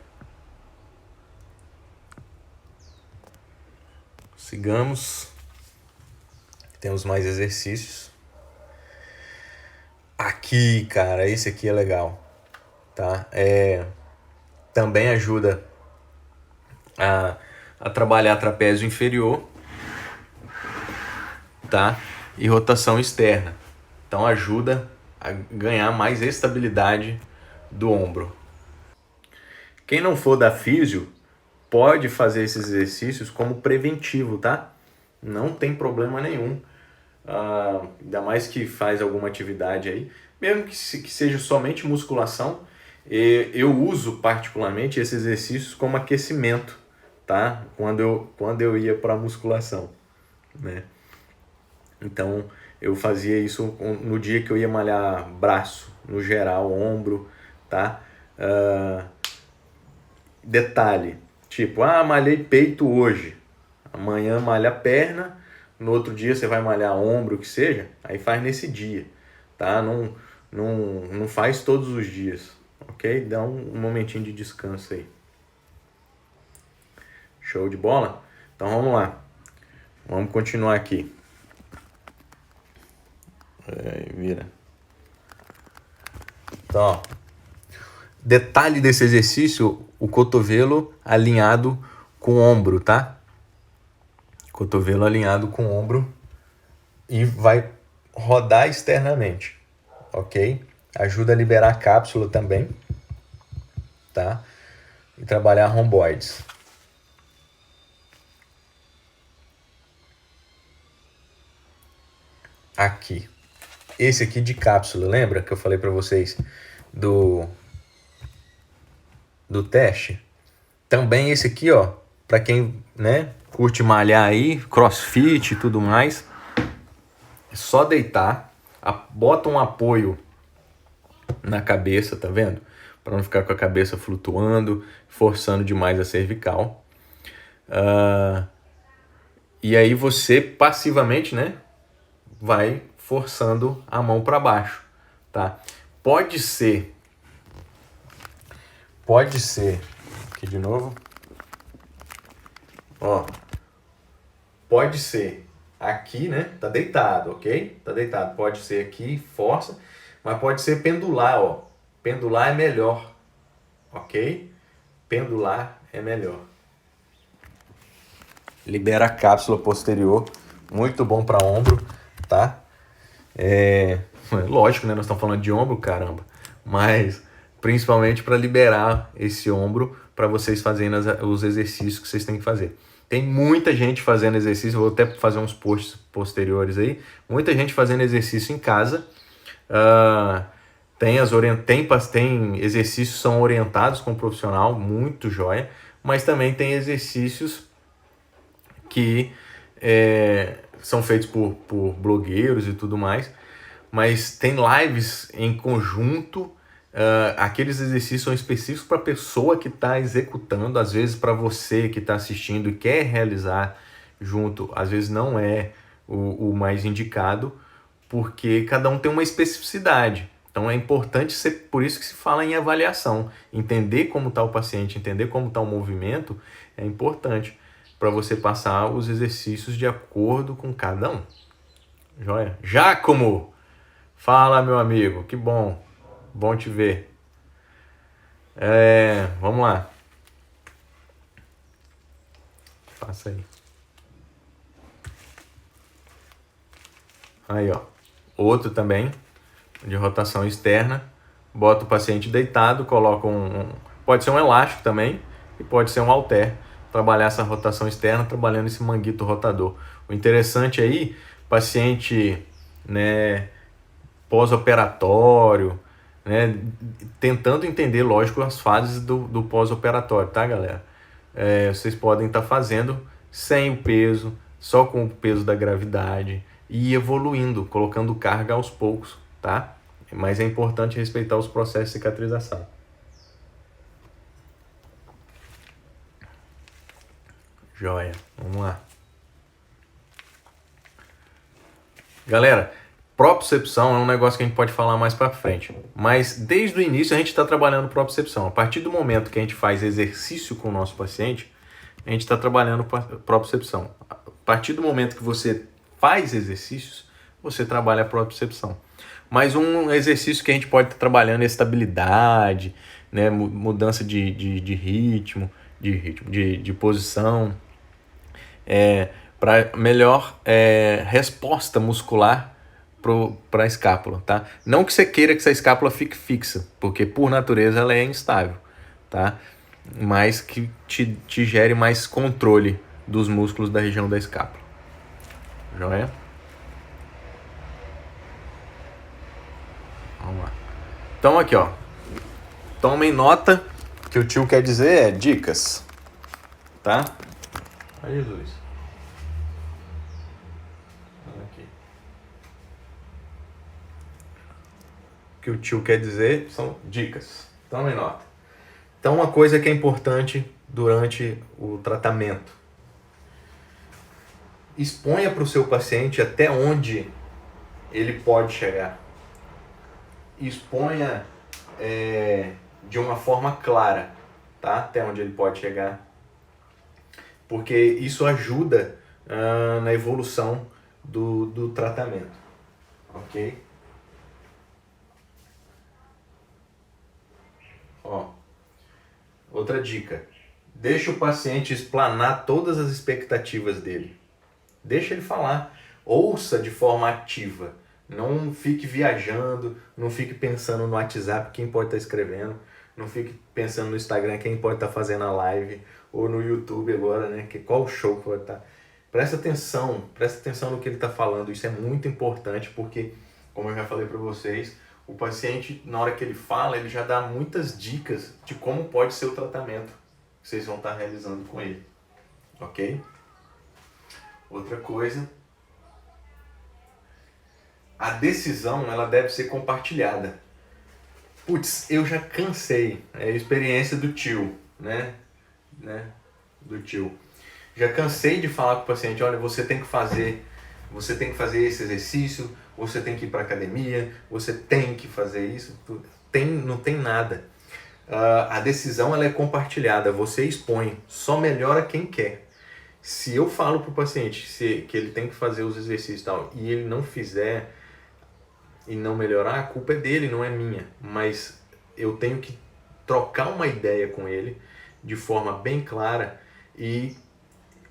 Sigamos. Temos mais exercícios. Aqui, cara, esse aqui é legal, tá? Também ajuda a trabalhar trapézio inferior, tá? E rotação externa. Então ajuda a ganhar mais estabilidade do ombro. Quem não for da físio, pode fazer esses exercícios como preventivo, tá? Não tem problema nenhum. Ainda mais que faz alguma atividade aí. Mesmo que seja somente musculação, eu uso particularmente esses exercícios como aquecimento, tá? Quando eu ia para musculação, né? Então eu fazia isso no dia que eu ia malhar braço, no geral, ombro, tá? Detalhe, tipo, malhei peito hoje, amanhã malha perna, no outro dia você vai malhar ombro, o que seja, aí faz nesse dia, tá? Não faz todos os dias, ok? Dá um momentinho de descanso aí. Show de bola? Então vamos lá, vamos continuar aqui. Vira. Então, ó, detalhe desse exercício, o cotovelo alinhado com o ombro, tá? Cotovelo alinhado com o ombro e vai rodar externamente, ok? Ajuda a liberar a cápsula também, tá? E trabalhar romboides. Aqui. Esse aqui de cápsula, lembra que eu falei para vocês do teste? Também esse aqui, ó, para quem, né, curte malhar aí, crossfit e tudo mais, é só deitar, bota um apoio na cabeça, tá vendo? Para não ficar com a cabeça flutuando, forçando demais a cervical. E aí você passivamente, né, vai forçando a mão para baixo, tá? Pode ser, aqui de novo, ó, pode ser aqui, né, tá deitado, ok? Tá deitado, pode ser aqui, força, mas pode ser pendular, ó, pendular é melhor, ok? Pendular é melhor. Libera a cápsula posterior, muito bom para ombro, tá? Lógico, né? Nós estamos falando de ombro, caramba, mas principalmente para liberar esse ombro para vocês fazendo os exercícios que vocês têm que fazer. Tem muita gente fazendo exercício, vou até fazer uns posts posteriores aí, muita gente fazendo exercício em casa. Tem exercícios que são orientados com o profissional, muito jóia, mas também tem exercícios que são feitos por blogueiros e tudo mais, mas tem lives em conjunto. Aqueles exercícios são específicos para a pessoa que está executando, às vezes para você que está assistindo e quer realizar junto, às vezes não é o mais indicado, porque cada um tem uma especificidade. Então é importante ser, por isso que se fala em avaliação, entender como está o paciente, entender como está o movimento, é importante para você passar os exercícios de acordo com cada um. Joia? Giacomo! Fala, meu amigo, que bom te ver. Vamos lá. Passa aí. Aí, ó. Outro também, de rotação externa. Bota o paciente deitado, coloca pode ser um elástico também, e pode ser um halter. Trabalhar essa rotação externa, trabalhando esse manguito rotador. O interessante aí, paciente, né, pós-operatório, né, tentando entender, lógico, as fases do pós-operatório, tá, galera? Vocês podem estar fazendo sem o peso, só com o peso da gravidade e evoluindo, colocando carga aos poucos, tá? Mas é importante respeitar os processos de cicatrização. Joia, vamos lá. Galera, propriocepção é um negócio que a gente pode falar mais para frente, mas desde o início a gente está trabalhando propriocepção. A partir do momento que a gente faz exercício com o nosso paciente, a gente está trabalhando propriocepção. A partir do momento que você faz exercícios, você trabalha a propriocepção. Mas um exercício que a gente pode estar trabalhando é estabilidade, né, mudança de ritmo, de posição, para melhor resposta muscular para a escápula, tá? Não que você queira que essa escápula fique fixa, porque por natureza ela é instável, tá? Mas que te gere mais controle dos músculos da região da escápula. Joia? Vamos lá. Então aqui, ó. Tomem nota que o tio quer dizer dicas, tá? Ai, Jesus. Aqui. O que o tio quer dizer são dicas. Tomem nota. Então, uma coisa que é importante durante o tratamento. Exponha para o seu paciente até onde ele pode chegar. Exponha de uma forma clara, tá? Até onde ele pode chegar. Porque isso ajuda na evolução do tratamento. Ok? Ó, outra dica. Deixa o paciente explanar todas as expectativas dele. Deixa ele falar. Ouça de forma ativa. Não fique viajando, não fique pensando no WhatsApp quem pode estar escrevendo, não fique pensando no Instagram quem pode estar fazendo a live, ou no YouTube agora, né? Qual show pode estar. Presta atenção no que ele está falando. Isso é muito importante porque, como eu já falei para vocês, o paciente, na hora que ele fala, ele já dá muitas dicas de como pode ser o tratamento que vocês vão estar realizando com ele. Ok? Outra coisa, a decisão ela deve ser compartilhada. Putz, eu já cansei. É a experiência do tio, né? Do tio. Já cansei de falar com o paciente, olha, você tem que fazer esse exercício, você tem que ir para academia, você tem que fazer isso. Não tem nada. A decisão ela é compartilhada, você expõe, só melhora quem quer. Se eu falo para o paciente que ele tem que fazer os exercícios e tal, e ele não fizer e não melhorar, a culpa é dele, não é minha. Mas eu tenho que trocar uma ideia com ele de forma bem clara e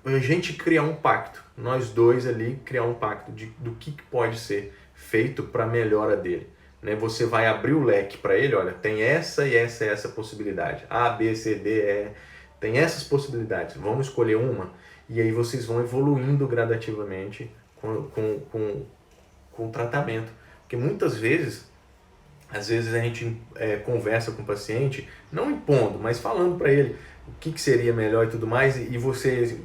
a gente criar um pacto. Nós dois ali criar um pacto do que pode ser feito para a melhora dele. Né? Você vai abrir o leque para ele, olha, tem essa e essa possibilidade. A, B, C, D, E. Tem essas possibilidades. Vamos escolher uma. E aí vocês vão evoluindo gradativamente com o tratamento. Porque muitas vezes, às vezes a gente conversa com o paciente, não impondo, mas falando para ele o que seria melhor e tudo mais, e você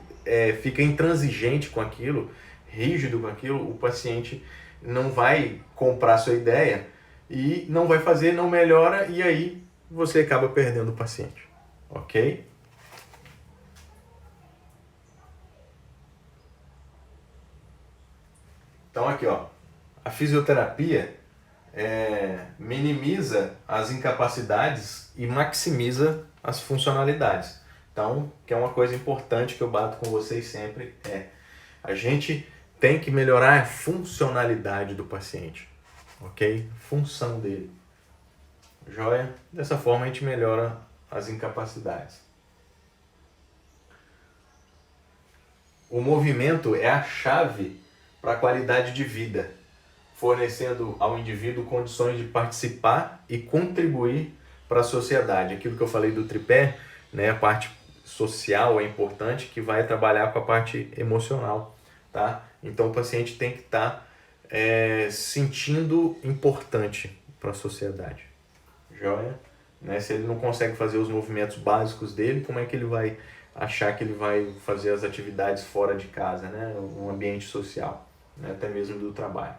fica intransigente com aquilo, rígido com aquilo, o paciente não vai comprar a sua ideia e não vai fazer, não melhora, e aí você acaba perdendo o paciente. Ok? Então aqui, ó, a fisioterapia minimiza as incapacidades e maximiza as funcionalidades. Então, que é uma coisa importante que eu bato com vocês sempre, a gente tem que melhorar a funcionalidade do paciente, ok? Função dele. Joia? Dessa forma a gente melhora as incapacidades. O movimento é a chave para a qualidade de vida, fornecendo ao indivíduo condições de participar e contribuir para a sociedade. Aquilo que eu falei do tripé, né, a parte social é importante, que vai trabalhar com a parte emocional, tá? Então o paciente tem que estar sentindo importante para a sociedade. Joia? Né? Se ele não consegue fazer os movimentos básicos dele, como é que ele vai achar que ele vai fazer as atividades fora de casa, né? Um ambiente social, né? Até mesmo do trabalho.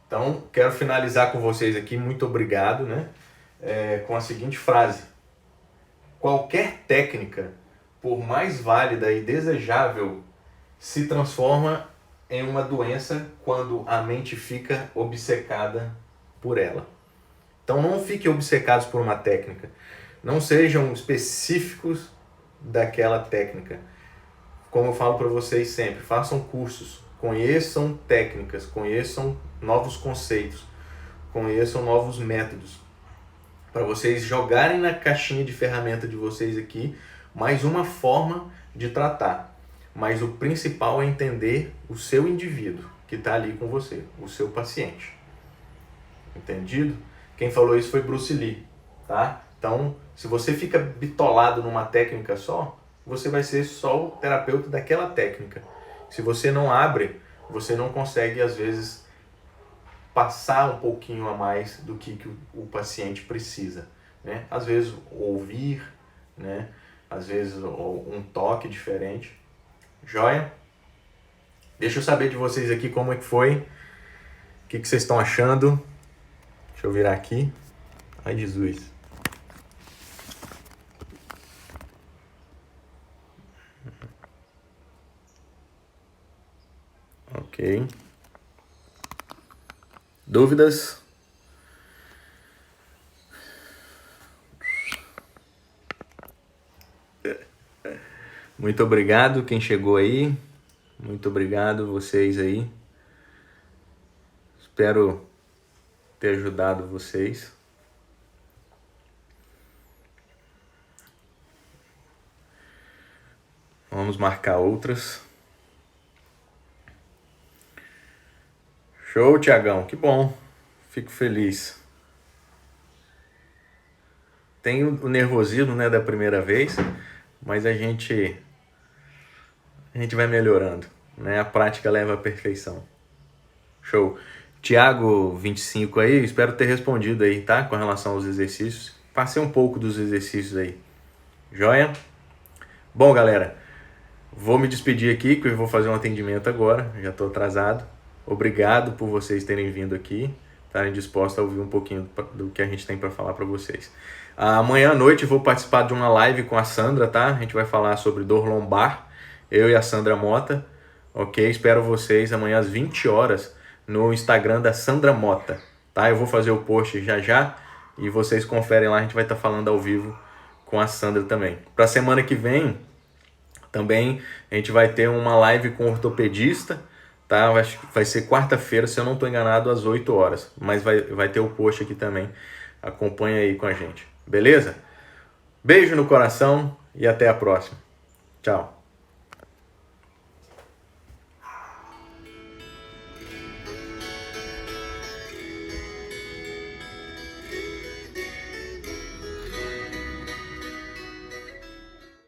Então, quero finalizar com vocês aqui, muito obrigado, né? Com a seguinte frase: qualquer técnica, por mais válida e desejável se transforma em uma doença quando a mente fica obcecada por ela. Então não fiquem obcecados por uma técnica. Não sejam específicos daquela técnica. Como eu falo para vocês sempre, façam cursos, conheçam técnicas, conheçam novos conceitos, conheçam novos métodos, para vocês jogarem na caixinha de ferramenta de vocês aqui mais uma forma de tratar. Mas o principal é entender o seu indivíduo que está ali com você, o seu paciente. Entendido? Quem falou isso foi Bruce Lee, tá? Então, se você fica bitolado numa técnica só, você vai ser só o terapeuta daquela técnica. Se você não abre, você não consegue, às vezes, passar um pouquinho a mais do que o paciente precisa, né? Às vezes, ouvir, né? Às vezes, um toque diferente. Joia? Deixa eu saber de vocês aqui como é que foi. O que vocês estão achando? Deixa eu virar aqui. Ai, Jesus. Ok. Dúvidas? Muito obrigado quem chegou aí. Muito obrigado vocês aí. Espero ter ajudado vocês. Vamos marcar outras. Show, Tiagão. Que bom. Fico feliz. Tem o nervosismo, né, da primeira vez, mas a gente vai melhorando, né? A prática leva à perfeição. Show. Tiago 25 aí, espero ter respondido aí, tá? Com relação aos exercícios. Passei um pouco dos exercícios aí. Joia? Bom, galera, vou me despedir aqui, que eu vou fazer um atendimento agora. Já estou atrasado. Obrigado por vocês terem vindo aqui, estarem dispostos a ouvir um pouquinho do que a gente tem para falar para vocês. Amanhã à noite eu vou participar de uma live com a Sandra, tá? A gente vai falar sobre dor lombar, eu e a Sandra Mota, ok? Espero vocês amanhã às 20 horas no Instagram da Sandra Mota, tá? Eu vou fazer o post já e vocês conferem lá, a gente vai estar falando ao vivo com a Sandra também. Para a semana que vem, também a gente vai ter uma live com o ortopedista, tá? Vai ser quarta-feira, se eu não estou enganado, às 8 horas. Mas vai ter o post aqui também. Acompanha aí com a gente. Beleza? Beijo no coração e até a próxima. Tchau.